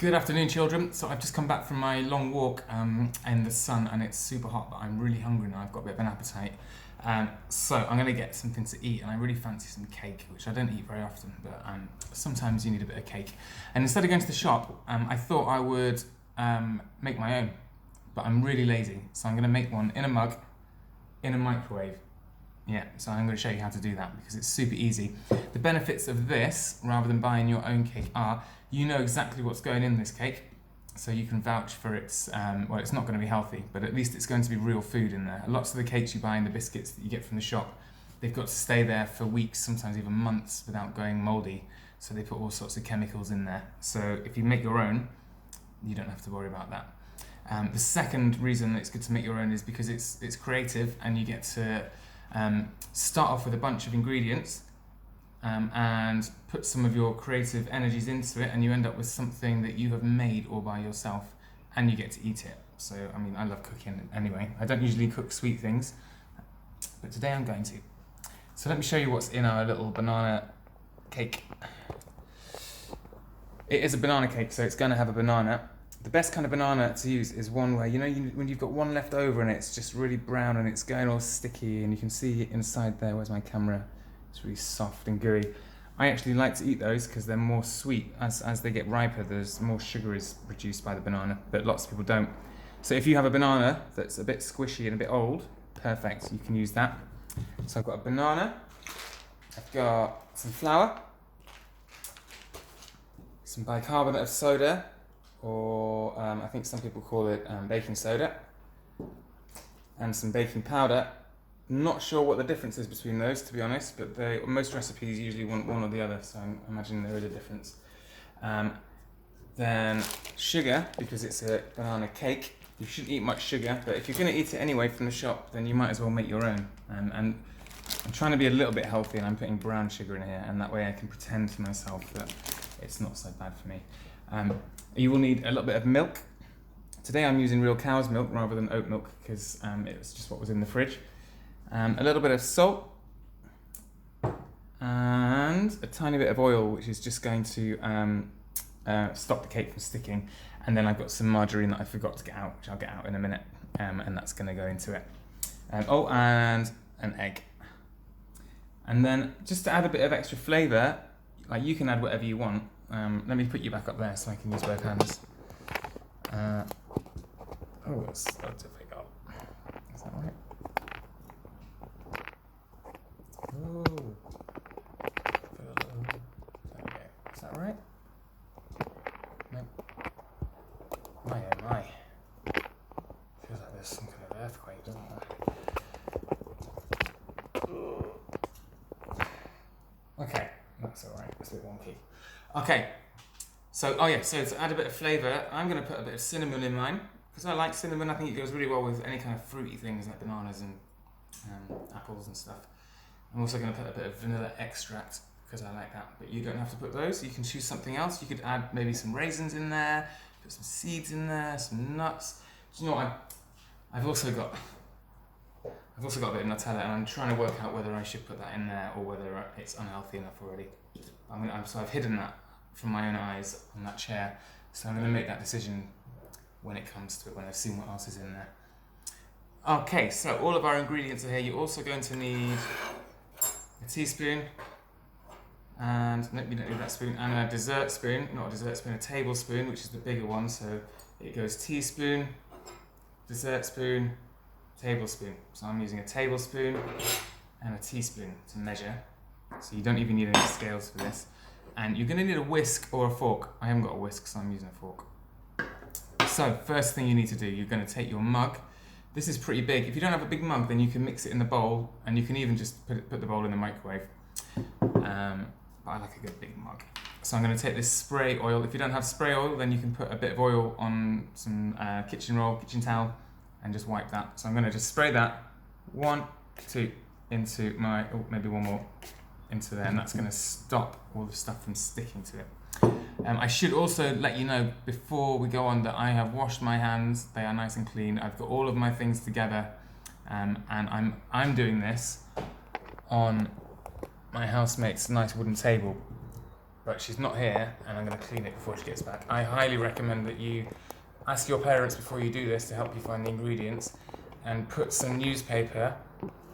Good afternoon, children. So I've just come back from my long walk in the sun, and it's super hot, but I'm really hungry now. I've got a bit of an appetite. So I'm going to get something to eat, and I really fancy some cake, which I don't eat very often, but sometimes you need a bit of cake. And instead of going to the shop, I thought I would make my own, but I'm really lazy. So I'm going to make one in a mug, in a microwave. Yeah, so I'm going to show you how to do that because it's super easy. The benefits of this, rather than buying your own cake, are you know exactly what's going in this cake, so you can vouch for its, well, it's not going to be healthy, but at least it's going to be real food in there. Lots of the cakes you buy and the biscuits that you get from the shop, they've got to stay there for weeks, sometimes even months, without going mouldy, so they put all sorts of chemicals in there. So if you make your own, you don't have to worry about that. The second reason it's good to make your own is because it's creative, and you get to start off with a bunch of ingredients and put some of your creative energies into it, and you end up with something that you have made all by yourself, and you get to eat it. So, I mean, I love cooking anyway. I don't usually cook sweet things, but today I'm going to. So let me show you what's in our little banana cake. It is a banana cake, so it's going to have a banana. The best kind of banana to use is one where, when you've got one left over and it's just really brown and it's going all sticky, and you can see inside there. Where's my camera? It's really soft and gooey. I actually like to eat those because they're more sweet. As they get riper, there's more sugar is produced by the banana, but lots of people don't. So if you have a banana that's a bit squishy and a bit old, perfect, you can use that. So I've got a banana, I've got some flour, some bicarbonate of soda, or I think some people call it baking soda, and some baking powder. Not sure what the difference is between those, to be honest, but most recipes usually want one or the other, so I imagine there is a difference. Then sugar, because it's a banana cake. You shouldn't eat much sugar, but if you're going to eat it anyway from the shop, then you might as well make your own. And I'm trying to be a little bit healthy, and I'm putting brown sugar in here, and that way I can pretend to myself that it's not so bad for me. You will need a little bit of milk. Today I'm using real cow's milk rather than oat milk because it was just what was in the fridge. A little bit of salt and a tiny bit of oil, which is just going to stop the cake from sticking. And then I've got some margarine that I forgot to get out, which I'll get out in a minute, and that's going to go into it. And an egg. And then just to add a bit of extra flavour, like you can add whatever you want. Let me put you back up there so I can use both hands. It's so difficult. Is that right? Oh. Okay. Is that right? No. My oh my. Feels like there's some kind of earthquake, doesn't there? Okay, that's alright. It's a bit wonky. Okay. So to add a bit of flavour, I'm going to put a bit of cinnamon in mine because I like cinnamon. I think it goes really well with any kind of fruity things like bananas and apples and stuff. I'm also going to put a bit of vanilla extract because I like that, but you don't have to put those. You can choose something else. You could add maybe some raisins in there, put some seeds in there, some nuts. Do you know what? I've also got a bit of Nutella, and I'm trying to work out whether I should put that in there or whether it's unhealthy enough already. So I've hidden that from my own eyes on that chair, so I'm going to make that decision when it comes to it, when I've seen what else is in there. Okay, so all of our ingredients are here. You're also going to need a teaspoon, and no, you don't need that spoon, and a dessert spoon, not a dessert spoon, a tablespoon, which is the bigger one, so it goes teaspoon, dessert spoon, tablespoon. So I'm using a tablespoon and a teaspoon to measure, so you don't even need any scales for this. And you're going to need a whisk or a fork. I haven't got a whisk, so I'm using a fork. So first thing you need to do, you're going to take your mug. This is pretty big. If you don't have a big mug, then you can mix it in the bowl, and you can even just put the bowl in the microwave. But I like a good big mug. So I'm going to take this spray oil. If you don't have spray oil, then you can put a bit of oil on some kitchen towel, and just wipe that. So I'm going to just spray that 1, 2 into my, maybe one more into there, and that's going to stop all the stuff from sticking to it. I should also let you know before we go on that I have washed my hands. They are nice and clean. I've got all of my things together, and I'm doing this on my housemate's nice wooden table. but she's not here, and I'm going to clean it before she gets back. I highly recommend that you ask your parents before you do this to help you find the ingredients, and put some newspaper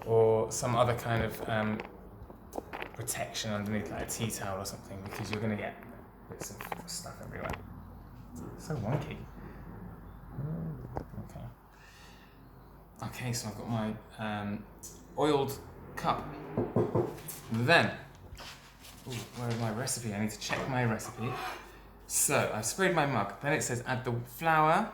or some other kind of protection underneath, like a tea towel or something, because you're going to get bits of stuff everywhere. So wonky. Okay. Okay, so I've got my oiled cup. Then, where is my recipe? I need to check my recipe. So I've sprayed my mug. Then it says add the flour,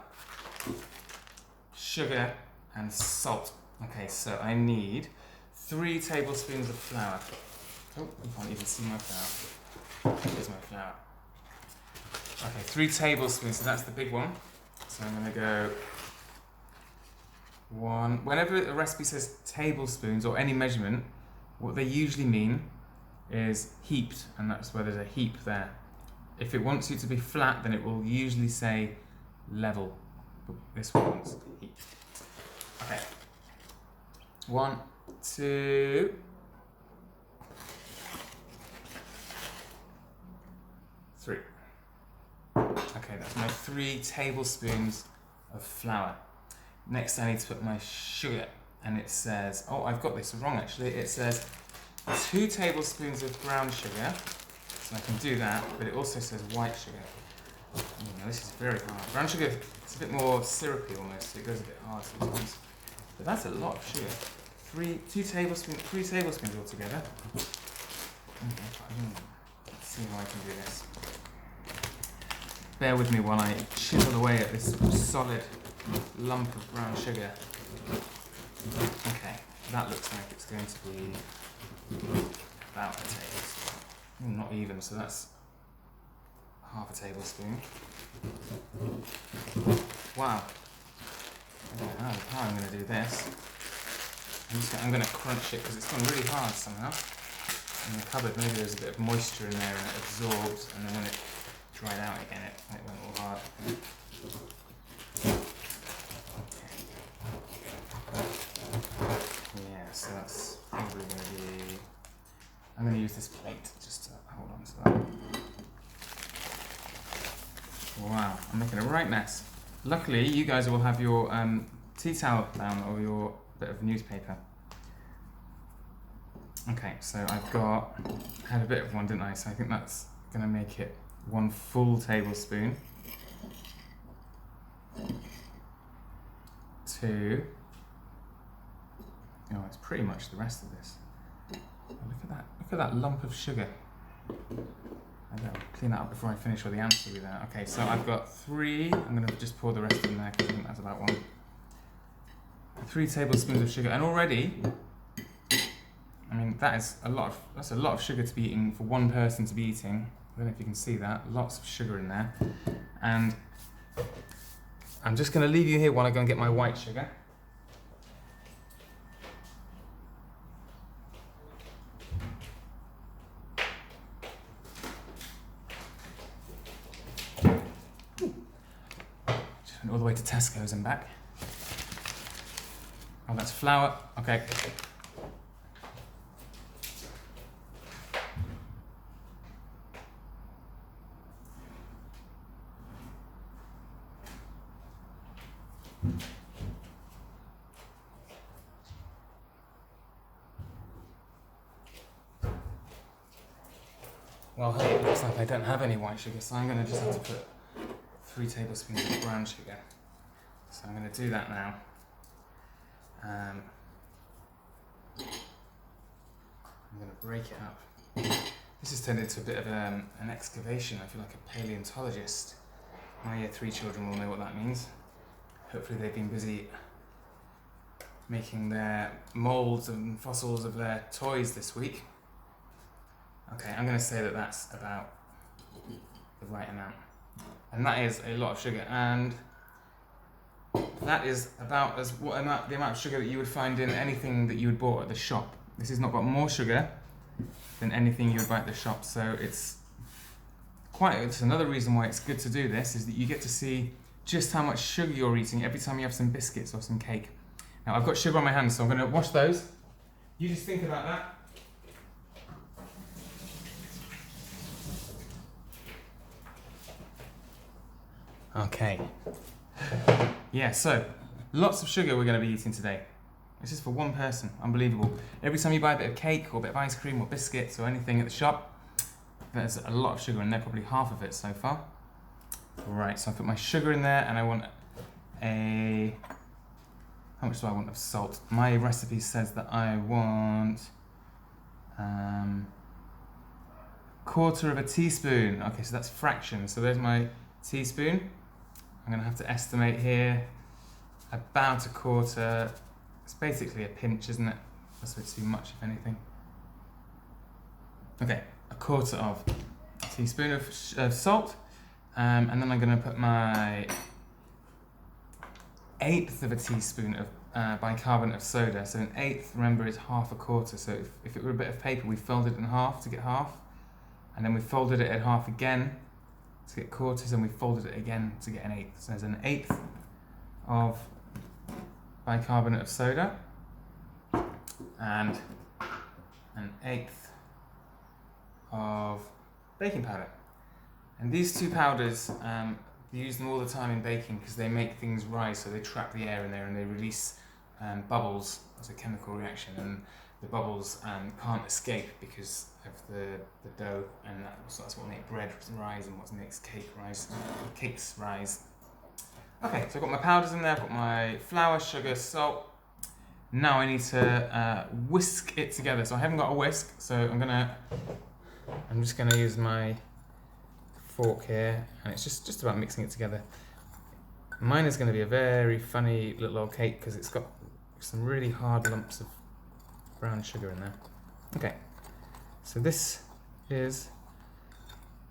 sugar, and salt. Okay, so I need 3 tablespoons of flour. Oh, you can't even see my flour. Here's my flour. Okay, 3 tablespoons, so that's the big one. So I'm going to go 1. Whenever a recipe says tablespoons or any measurement, what they usually mean is heaped, and that's where there's a heap there. If it wants you to be flat, then it will usually say level. But this one wants heaped. Okay. 1, 2. 3. Okay, that's my 3 tablespoons of flour. Next I need to put my sugar, and it says, oh, I've got this wrong actually. It says 2 tablespoons of brown sugar, so I can do that, but it also says white sugar. This is very hard. Brown sugar is a bit more syrupy almost, so it goes a bit hard sometimes. But that's a lot of sugar. 3 tablespoons altogether. Let's see how I can do this. Bear with me while I chisel away at this solid lump of brown sugar. Okay, that looks like it's going to be about a tablespoon. Not even, so that's half a tablespoon. Wow. I don't know how I'm going to do this. I'm going to crunch it because it's gone really hard somehow. In the cupboard, maybe there's a bit of moisture in there and it absorbs, and then when it dried out again, it went all hard. Yeah, so that's probably going to be... I'm going to use this plate just to hold on to that. Wow, I'm making a right mess. Luckily, you guys will have your tea towel down or your bit of newspaper. Okay, so had a bit of one, didn't I? So I think that's going to make it 1 full tablespoon. 2. Oh, it's pretty much the rest of this. Oh, look at that lump of sugar. I better clean that up before I finish with the anchovy there. Okay, so I've got 3. I'm going to just pour the rest in there because I think that's about 1. 3 tablespoons of sugar, and already, I mean, that's a lot of sugar to be eating for one person to be eating. I don't know if you can see that. Lots of sugar in there, and I'm just going to leave you here while I go and get my white sugar. Just went all the way to Tesco's and back. Oh, that's flour. Okay. Well, hey, it looks like I don't have any white sugar, so I'm going to just have to put 3 tablespoons of brown sugar. So I'm going to do that now. I'm going to break it up. This has turned into a bit of an excavation. I feel like a paleontologist. My year 3 children will know what that means. Hopefully they've been busy making their moulds and fossils of their toys this week. Okay, I'm going to say that that's about the right amount. And that is a lot of sugar, and that is about the amount of sugar that you would find in anything that you would bought at the shop. This has not got more sugar than anything you would buy at the shop, so it's another reason why it's good to do this, is that you get to see just how much sugar you're eating every time you have some biscuits or some cake. Now I've got sugar on my hands, so I'm going to wash those. You just think about that. Okay. Yeah, so lots of sugar we're going to be eating today. This is for one person. Unbelievable. Every time you buy a bit of cake or a bit of ice cream or biscuits or anything at the shop, there's a lot of sugar in there, probably half of it so far. Right, so I put my sugar in there and I want how much do I want of salt? My recipe says that I want quarter of a teaspoon. Okay, so that's fractions. So there's my teaspoon. I'm gonna have to estimate here about a quarter. It's basically a pinch, isn't it? That's a bit too much, if anything. Okay, a quarter of a teaspoon of salt. And then I'm going to put my eighth of a teaspoon of bicarbonate of soda. So an eighth, remember, is half a quarter. So if it were a bit of paper, we fold it in half to get half. And then we folded it in half again to get quarters, and we folded it again to get an eighth. So there's an eighth of bicarbonate of soda and an eighth of baking powder. And these two powders, we use them all the time in baking because they make things rise, so they trap the air in there and they release bubbles as a chemical reaction, and the bubbles can't escape because of the dough, and that's what makes bread rise and what makes cakes rise. Okay, so I've got my powders in there, I've got my flour, sugar, salt. Now I need to whisk it together. So I haven't got a whisk, so I'm just gonna use my fork here, and it's just about mixing it together. Mine is going to be a very funny little old cake because it's got some really hard lumps of brown sugar in there. Okay, so this is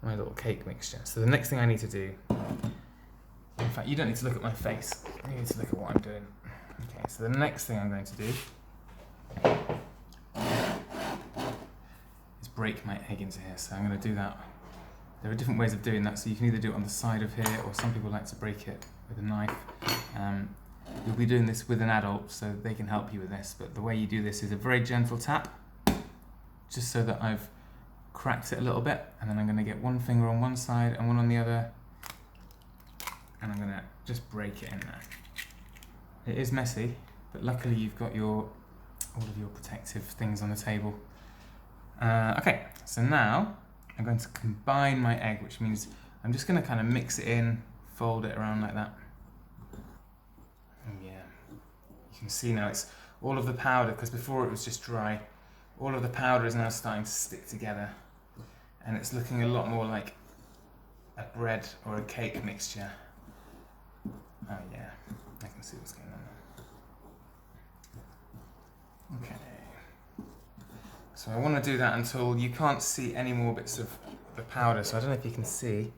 my little cake mixture. So the next thing I need to do, in fact, you don't need to look at my face, you need to look at what I'm doing. Okay, so the next thing I'm going to do is break my egg into here. So I'm going to do that. There are different ways of doing that, so you can either do it on the side of here, or some people like to break it with a knife. You'll be doing this with an adult, so they can help you with this, but the way you do this is a very gentle tap, just so that I've cracked it a little bit, and then I'm going to get one finger on one side and one on the other, and I'm going to just break it in there. It is messy, but luckily you've got all of your protective things on the table. Okay, so now I'm going to combine my egg, which means I'm just going to kind of mix it in, fold it around like that. And yeah, you can see now it's all of the powder, because before it was just dry. All of the powder is now starting to stick together, and it's looking a lot more like a bread or a cake mixture. Oh yeah, I can see what's going on there. Okay. So I want to do that until you can't see any more bits of the powder. So I don't know if you can see,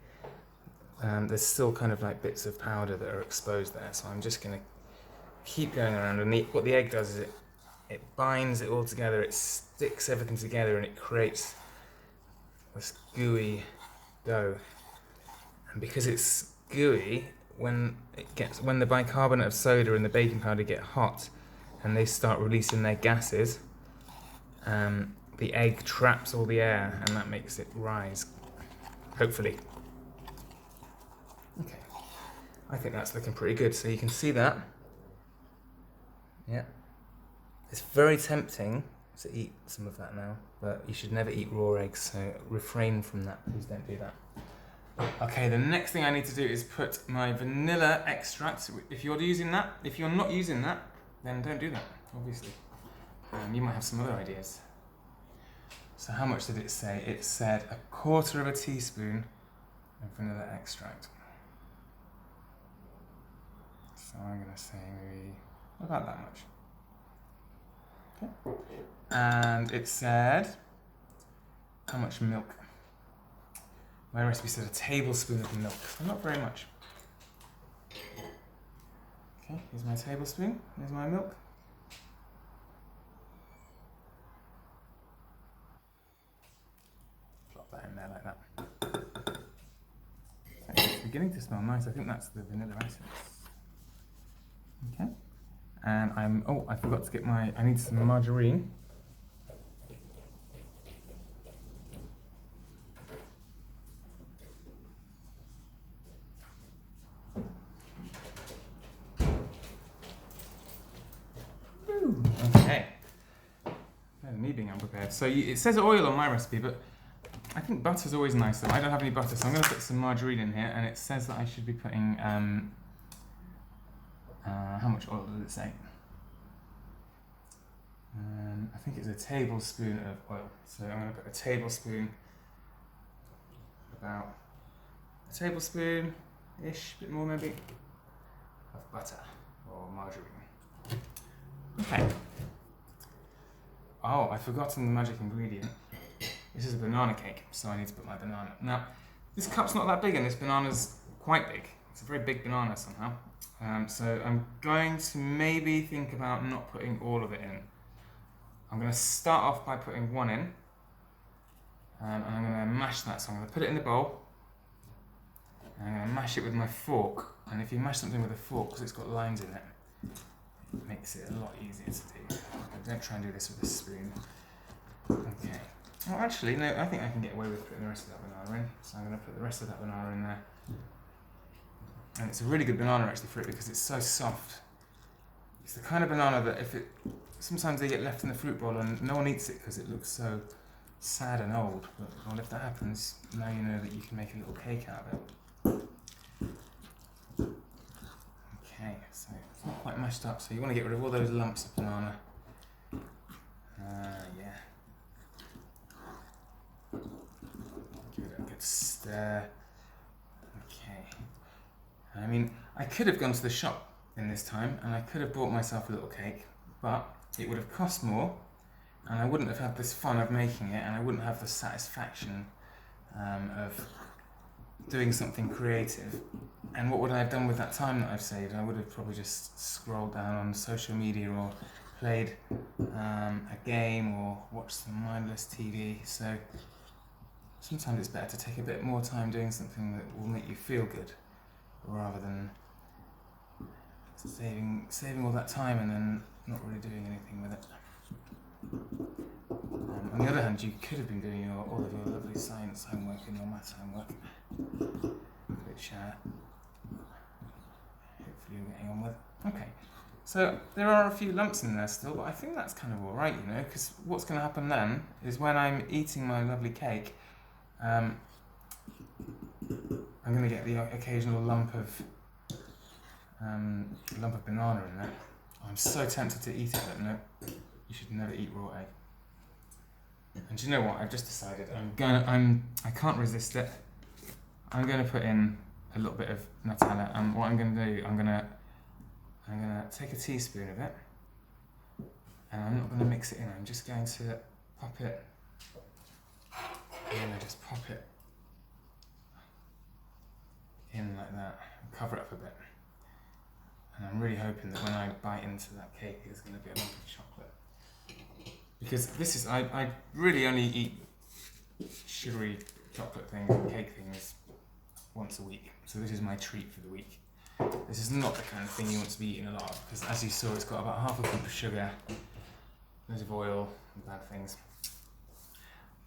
there's still kind of like bits of powder that are exposed there. So I'm just going to keep going around, and what the egg does is it binds it all together, it sticks everything together, and it creates this gooey dough. And because it's gooey, when the bicarbonate of soda and the baking powder get hot and they start releasing their gases, the egg traps all the air, and that makes it rise, hopefully. Okay, I think that's looking pretty good, so you can see that. Yeah, it's very tempting to eat some of that now, but you should never eat raw eggs, so refrain from that, please don't do that. Okay, the next thing I need to do is put my vanilla extract. If you're using that, if you're not using that, then don't do that, obviously. You might have some other ideas. So how much did it say? It said a quarter of a teaspoon of vanilla extract. So I'm going to say maybe about that much. Okay. And it said how much milk? My recipe said a tablespoon of milk, so not very much. Okay, here's my tablespoon, here's my milk. Plop that in there like that. It's beginning to smell nice. I think that's the vanilla essence. Okay, and I forgot to get I need some margarine. Yeah, so it says oil on my recipe, but I think butter's always nicer. I don't have any butter, so I'm going to put some margarine in here, and it says that I should be putting, how much oil does it say? I think it's a tablespoon of oil. So I'm going to put a tablespoon, about a tablespoon-ish, a bit more maybe, of butter or margarine. Okay. Oh, I've forgotten the magic ingredient. This is a banana cake, so I need to put my banana. Now, this cup's not that big and this banana's quite big. It's a very big banana somehow. So I'm going to maybe think about not putting all of it in. I'm going to start off by putting one in. And I'm going to mash that. So I'm going to put it in the bowl. And I'm going to mash it with my fork. And if you mash something with a fork, because it's got lines in it, it makes it a lot easier to do. Don't try and do this with a spoon. Okay. Well, actually, no, I think I can get away with putting the rest of that banana in. So I'm going to put the rest of that banana in there. And it's a really good banana actually for it because it's so soft. It's the kind of banana that sometimes they get left in the fruit bowl and no one eats it because it looks so sad and old. But well, if that happens, now you know that you can make a little cake out of it. Okay, so it's not quite mashed up, so you want to get rid of all those lumps of banana. Yeah. Give it a good stir. Okay. I mean, I could have gone to the shop in this time and I could have bought myself a little cake, but it would have cost more and I wouldn't have had this fun of making it and I wouldn't have the satisfaction of doing something creative. And what would I have done with that time that I've saved? I would have probably just scrolled down on social media or played a game or watched some mindless TV. So sometimes it's better to take a bit more time doing something that will make you feel good rather than saving all that time and then not really doing anything with it. On the other hand, you could have been doing all of your lovely science homework and your maths homework, which hopefully you're getting on with. Okay, so there are a few lumps in there still, but I think that's kind of alright, you know, because what's going to happen then is when I'm eating my lovely cake, I'm going to get the occasional lump of banana in there. I'm so tempted to eat it, but no, you should never eat raw egg. And do you know what? I've just decided I can't resist it. I'm going to put in a little bit of Nutella, and what I'm going to do, I'm going to take a teaspoon of it, and I'm not going to mix it in. I'm just going to pop it. I'm going to just pop it in like that, and cover it up a bit. And I'm really hoping that when I bite into that cake, there's going to be a lump of chocolate. Because this is, I really only eat sugary chocolate things and cake things once a week. So this is my treat for the week. This is not the kind of thing you want to be eating a lot of, because as you saw, it's got about half a cup of sugar, loads of oil, and bad things.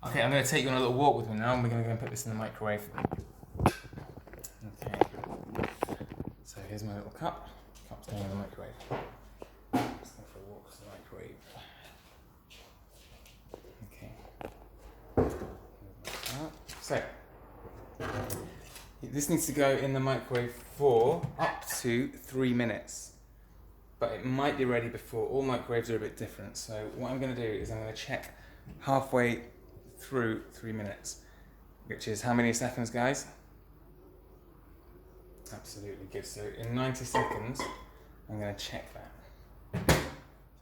Okay, I'm going to take you on a little walk with me now, and we're going to go and put this in the microwave. Okay. So here's my little cup. Cup's going in the microwave. Let's go for a walk to the microwave. So, this needs to go in the microwave for up to 3 minutes, but it might be ready before. All microwaves are a bit different, so what I'm going to do is I'm going to check halfway through 3 minutes, which is how many seconds, guys? Absolutely good. So in 90 seconds, I'm going to check that.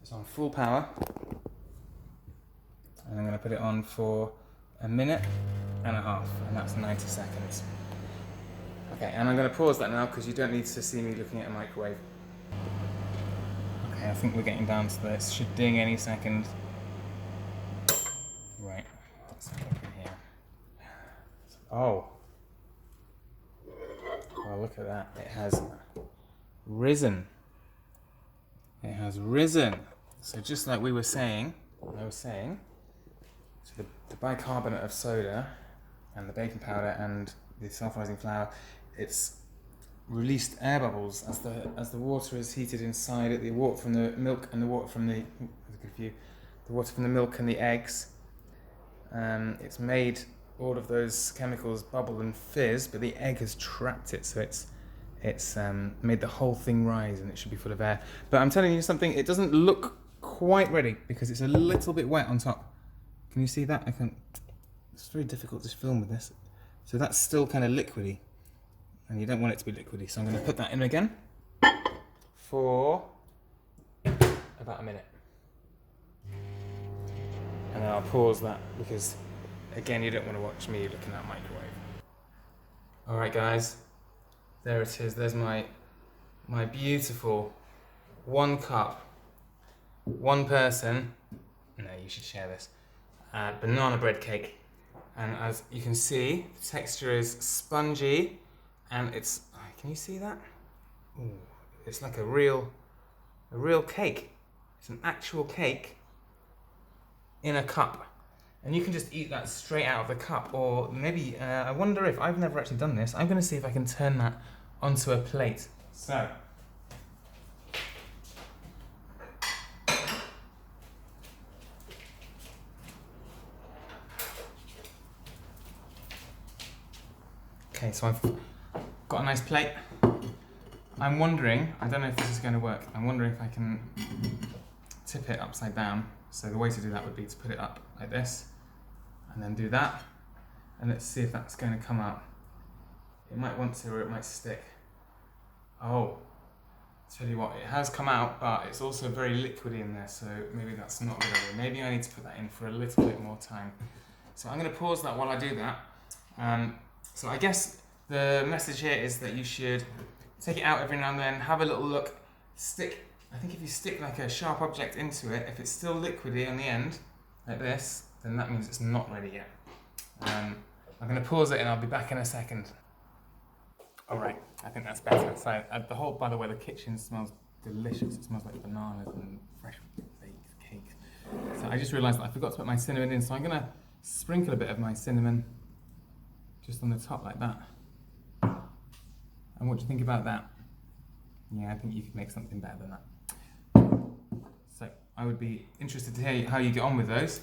It's on full power, and I'm going to put it on for a minute and a half, and that's 90 seconds. Okay, and I'm going to pause that now because you don't need to see me looking at a microwave. Okay, I think we're getting down to this. Should ding any second. Right, let's have a look in here. Oh. Well, look at that. It has risen. It has risen. So just like I was saying, so the bicarbonate of soda and the baking powder and the self-rising flour, it's released air bubbles as the water is heated inside it. The water from the milk and the water from the water from the milk and the eggs It's made all of those chemicals bubble and fizz, but the egg has trapped it, so it's made the whole thing rise, and it should be full of air. But I'm telling you something, it doesn't look quite ready because it's a little bit wet on top. Can you see that? It's very difficult to film with this. So that's still kind of liquidy, and you don't want it to be liquidy, so I'm going to put that in again for about a minute. And then I'll pause that because, again, you don't want to watch me looking at a microwave. Alright guys, there it is. There's my beautiful 1 cup, 1 person, no, you should share this, banana bread cake. And as you can see, the texture is spongy, and it's, can you see that? Ooh, it's like a real cake. It's an actual cake in a cup. And you can just eat that straight out of the cup, or maybe, I wonder if, I've never actually done this, I'm going to see if I can turn that onto a plate. So, okay, so I've got a nice plate. I'm wondering, I don't know if this is going to work, I'm wondering if I can tip it upside down. So the way to do that would be to put it up like this, and then do that, and let's see if that's going to come out. It might want to, or it might stick. Oh, tell you what, it has come out, but it's also very liquidy in there, so maybe that's not a good idea. Maybe I need to put that in for a little bit more time. So I'm going to pause that while I do that. So I guess the message here is that you should take it out every now and then, have a little look, I think if you stick like a sharp object into it, if it's still liquidy on the end, like this, then that means it's not ready yet. I'm going to pause it and I'll be back in a second. Alright, I think that's better. So, by the way, the kitchen smells delicious. It smells like bananas and fresh baked cake. So I just realised that I forgot to put my cinnamon in, so I'm going to sprinkle a bit of my cinnamon just on the top like that. And what do you think about that? Yeah, I think you could make something better than that. So I would be interested to hear how you get on with those,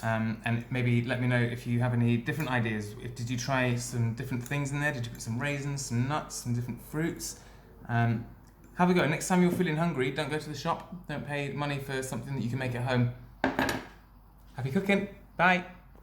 and maybe let me know if you have any different ideas. Did you try some different things in there? Did you put some raisins, some nuts, some different fruits? Have a go. Next time you're feeling hungry, don't go to the shop. Don't pay money for something that you can make at home. Happy cooking. Bye.